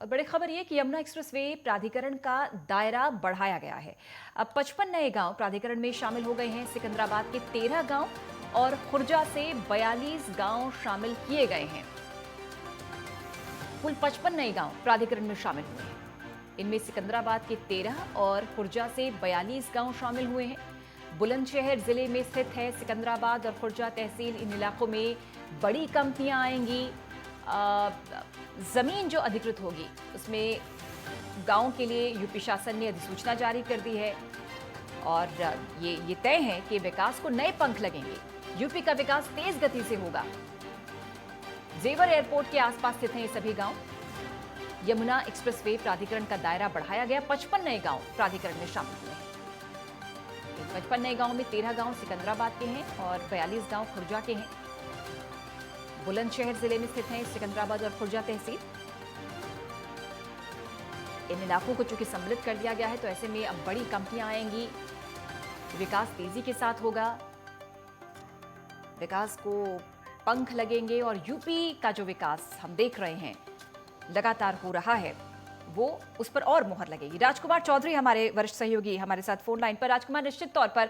और बड़ी खबर ये कि यमुना एक्सप्रेसवे प्राधिकरण का दायरा बढ़ाया गया है। अब 55 नए गांव प्राधिकरण में शामिल हो गए हैं। सिकंदराबाद के 13 गांव और खुर्जा से 42 गांव शामिल किए गए हैं। कुल 55 नए गांव प्राधिकरण में शामिल हुए हैं। इनमें सिकंदराबाद के 13 और खुर्जा से 42 गांव शामिल हुए हैं। बुलंदशहर जिले में स्थित है सिकंदराबाद और खुर्जा तहसील। इन इलाकों में बड़ी कंपनियां आएंगी। जमीन जो अधिकृत होगी उसमें गांव के लिए यूपी शासन ने अधिसूचना जारी कर दी है और ये तय है कि विकास को नए पंख लगेंगे। यूपी का विकास तेज गति से होगा। जेवर एयरपोर्ट के आसपास स्थित हैं ये सभी गांव। यमुना एक्सप्रेसवे प्राधिकरण का दायरा बढ़ाया गया। 55 नए गांव प्राधिकरण में शामिल हुए हैं। इन 55 नए गांव में 13 गांव सिकंदराबाद के हैं और 42 गांव खुर्जा के हैं। बुलंदशहर जिले में स्थित है सिकंदराबाद और खुर्जा तहसील। इन इलाकों को चूंकि सम्मिलित कर दिया गया है तो ऐसे में अब बड़ी कंपनियां आएंगी। विकास तेजी के साथ होगा। विकास को पंख लगेंगे और यूपी का जो विकास हम देख रहे हैं लगातार हो रहा है वो उस पर और मोहर लगेगी। राजकुमार चौधरी हमारे वरिष्ठ सहयोगी हमारे साथ फोन लाइन पर। राजकुमार, निश्चित तौर पर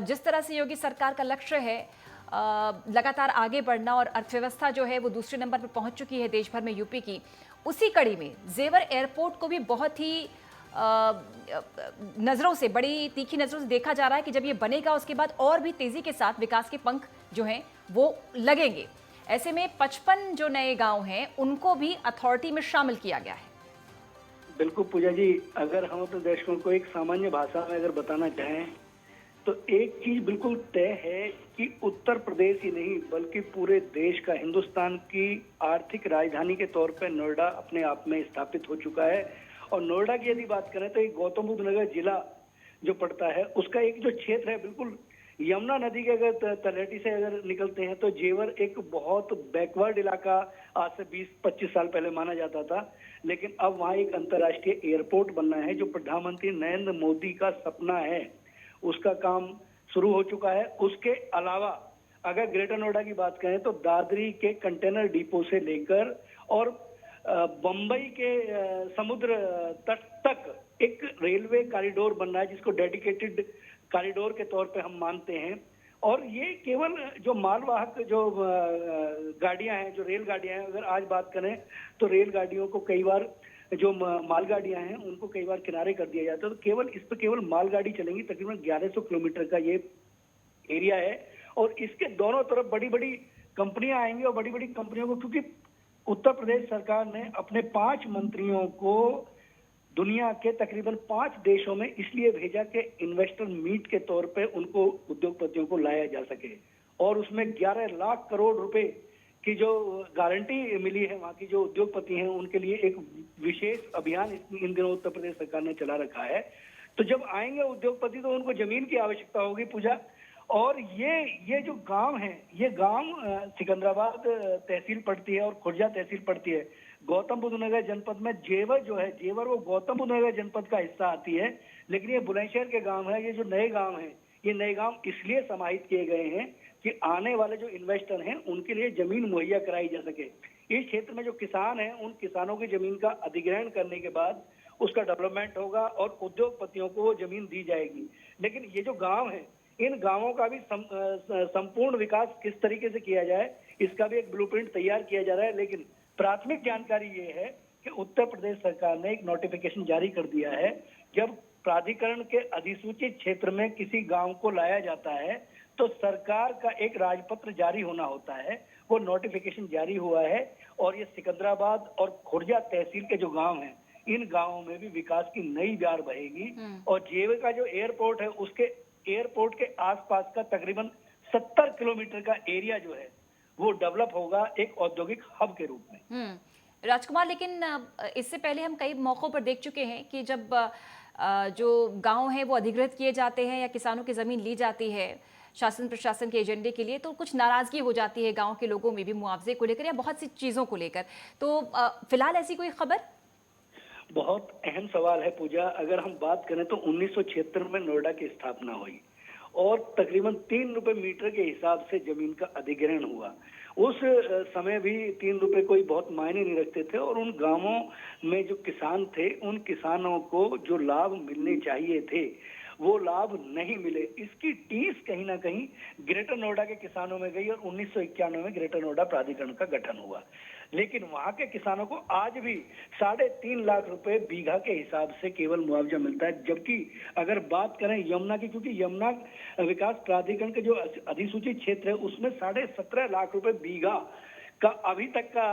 जिस तरह से योगी सरकार का लक्ष्य है लगातार आगे बढ़ना और अर्थव्यवस्था जो है वो दूसरे नंबर पर पहुंच चुकी है देश भर में यूपी की, उसी कड़ी में जेवर एयरपोर्ट को भी बहुत ही नजरों से, बड़ी तीखी नजरों से देखा जा रहा है कि जब ये बनेगा उसके बाद और भी तेजी के साथ विकास के पंख जो हैं वो लगेंगे। ऐसे में 55 जो नए गांव हैं उनको भी अथॉरिटी में शामिल किया गया है। बिल्कुल पूजा जी, अगर हम अपने दर्शकों को एक सामान्य भाषा में अगर बताना चाहें तो एक चीज बिल्कुल तय है कि उत्तर प्रदेश ही नहीं बल्कि पूरे देश का, हिंदुस्तान की आर्थिक राजधानी के तौर पर नोएडा अपने आप में स्थापित हो चुका है। और नोएडा की यदि बात करें तो एक गौतम बुद्ध नगर जिला जो पड़ता है उसका एक जो क्षेत्र है, बिल्कुल यमुना नदी के अगर तलहटी से अगर निकलते हैं तो जेवर एक बहुत बैकवर्ड इलाका आज से 20-25 साल पहले माना जाता था, लेकिन अब वहाँ एक अंतर्राष्ट्रीय एयरपोर्ट बनना है जो प्रधानमंत्री नरेंद्र मोदी का सपना है। उसका काम शुरू हो चुका है। उसके अलावा अगर ग्रेटर नोएडा की बात करें तो दादरी के कंटेनर डिपो से लेकर और बंबई के समुद्र तट तक एक रेलवे कॉरिडोर बनना है जिसको डेडिकेटेड कॉरिडोर के तौर पे हम मानते हैं। और ये केवल जो मालवाहक जो गाड़ियां हैं, जो रेलगाड़ियां हैं, अगर आज बात करें तो रेलगाड़ियों को कई बार जो मालगाड़ियां हैं उनको कई बार किनारे कर दिया जाता है, तो केवल इस पर केवल मालगाड़ी चलेंगी। तकरीबन 1100 किलोमीटर का ये एरिया है और इसके दोनों तरफ बड़ी बड़ी कंपनियां आएंगी। और बड़ी बड़ी कंपनियों को, क्योंकि उत्तर प्रदेश सरकार ने अपने 5 मंत्रियों को दुनिया के तकरीबन 5 देशों में इसलिए भेजा कि इन्वेस्टर मीट के तौर पे उनको, उद्योगपतियों को लाया जा सके। और उसमें 11 लाख करोड़ रुपए की जो गारंटी मिली है वहाँ की जो उद्योगपति हैं उनके लिए एक विशेष अभियान इन दिनों उत्तर प्रदेश सरकार ने चला रखा है। तो जब आएंगे उद्योगपति तो उनको जमीन की आवश्यकता होगी पूजा। और ये जो गांव है, ये गांव सिकंदराबाद तहसील पड़ती है और खुर्जा तहसील पड़ती है। गौतम बुद्ध नगर जनपद में जेवर जो है, जेवर वो गौतम बुद्ध नगर जनपद का हिस्सा आती है, लेकिन ये बुलंदशहर के गांव है। ये जो नए गांव हैं, ये नए गांव इसलिए समाहित किए गए हैं कि आने वाले जो इन्वेस्टर हैं उनके लिए जमीन मुहैया कराई जा सके। इस क्षेत्र में जो किसान हैं उन किसानों की जमीन का अधिग्रहण करने के बाद उसका डेवलपमेंट होगा और उद्योगपतियों को वो जमीन दी जाएगी। लेकिन ये जो गांव है, इन गांवों का भी संपूर्ण विकास किस तरीके से किया जाए इसका भी एक ब्लूप्रिंट तैयार किया जा रहा है। लेकिन प्राथमिक जानकारी ये है कि उत्तर प्रदेश सरकार ने एक नोटिफिकेशन जारी कर दिया है। जब प्राधिकरण के अधिसूचित क्षेत्र में किसी गांव को लाया जाता है तो सरकार का एक राजपत्र जारी होना होता है। वो नोटिफिकेशन जारी हुआ है और ये सिकंदराबाद और खुर्जा तहसील के जो गांव हैं, इन गांवों में भी विकास की नई ब्यार बहेगी। और जेवर का जो एयरपोर्ट है उसके एयरपोर्ट के आसपास का तकरीबन 70 किलोमीटर का एरिया जो है वो डेवलप होगा एक औद्योगिक हब के रूप में। राजकुमार, लेकिन इससे पहले हम कई मौकों पर देख चुके हैं कि जब जो गांव हैं वो अधिग्रहित किए जाते हैं या किसानों की जमीन ली जाती है शासन प्रशासन के एजेंडे के लिए, तो कुछ नाराजगी हो जाती है गांव के लोगों में भी मुआवजे को लेकर या बहुत सी चीजों को लेकर। तो फिलहाल ऐसी कोई खबर? बहुत अहम सवाल है पूजा। अगर हम बात करें तो 1976 में नोएडा की स्थापना हुई और तकरीबन 3 रुपए मीटर के हिसाब से जमीन का अधिग्रहण हुआ। उस समय भी 3 रुपए कोई बहुत मायने नहीं रखते थे और उन गांवों में जो किसान थे उन किसानों को जो लाभ मिलने चाहिए थे वो लाभ नहीं मिले। इसकी टीस कहीं ना कहीं ग्रेटर नोएडा के किसानों में गई और 1991 में ग्रेटर नोएडा प्राधिकरण का गठन हुआ। लेकिन वहां के किसानों को आज भी 3.5 लाख रुपए बीघा के हिसाब से केवल मुआवजा मिलता है, जबकि अगर बात करें यमुना की, क्योंकि यमुना विकास प्राधिकरण के जो अधिसूचित क्षेत्र है उसमें 17.5 लाख रुपए बीघा का अभी तक का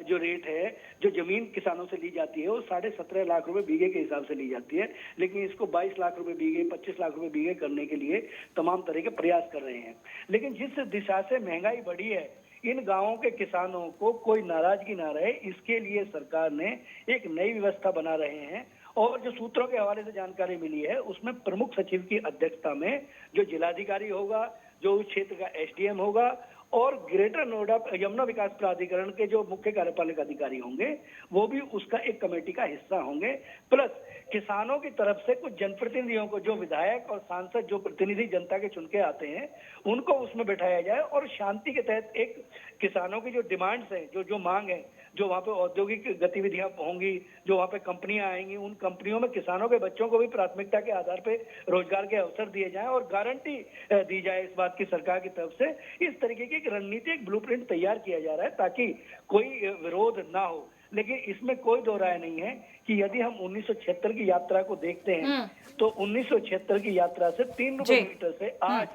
जो रेट है, जो जमीन किसानों से ली जाती है वो 17.5 लाख रुपए बीघे के हिसाब से ली जाती है। लेकिन इसको 22 लाख रुपए बीघे, 25 लाख रुपए बीघे करने के लिए तमाम तरह के प्रयास कर रहे हैं। लेकिन जिस दिशा से महंगाई बढ़ी है, इन गांवों के किसानों को कोई नाराजगी ना रहे, इसके लिए सरकार ने एक नई व्यवस्था बना रहे हैं। और जो सूत्रों के हवाले से जानकारी मिली है उसमें प्रमुख सचिव की अध्यक्षता में जो जिलाधिकारी होगा, जो उस क्षेत्र का एसडीएम होगा और ग्रेटर नोएडा यमुना विकास प्राधिकरण के जो मुख्य कार्यपालक अधिकारी होंगे वो भी उसका एक कमेटी का हिस्सा होंगे। प्लस किसानों की तरफ से कुछ जनप्रतिनिधियों को, जो विधायक और सांसद, जो प्रतिनिधि जनता के चुन के आते हैं, उनको उसमें बैठाया जाए और शांति के तहत एक किसानों की जो डिमांड्स हैं, जो मांग है, जो वहाँ पे औद्योगिक गतिविधियां होंगी, जो वहाँ पे कंपनियां आएंगी, उन कंपनियों में किसानों के बच्चों को भी प्राथमिकता के आधार पे रोजगार के अवसर दिए जाएं और गारंटी दी जाए इस बात की सरकार की तरफ से। इस तरीके की एक रणनीति, एक ब्लूप्रिंट तैयार किया जा रहा है ताकि कोई विरोध ना हो। लेकिन इसमें कोई दो राय नहीं है कि यदि हम 1976 की यात्रा को देखते हैं तो 1976 की यात्रा से 3 रुपए मीटर से आज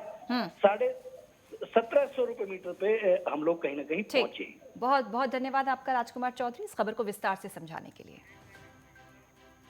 1750 रुपए मीटर पे हम लोग कहीं ना कहीं पहुंचे। बहुत बहुत धन्यवाद आपका राजकुमार चौधरी, इस खबर को विस्तार से समझाने के लिए।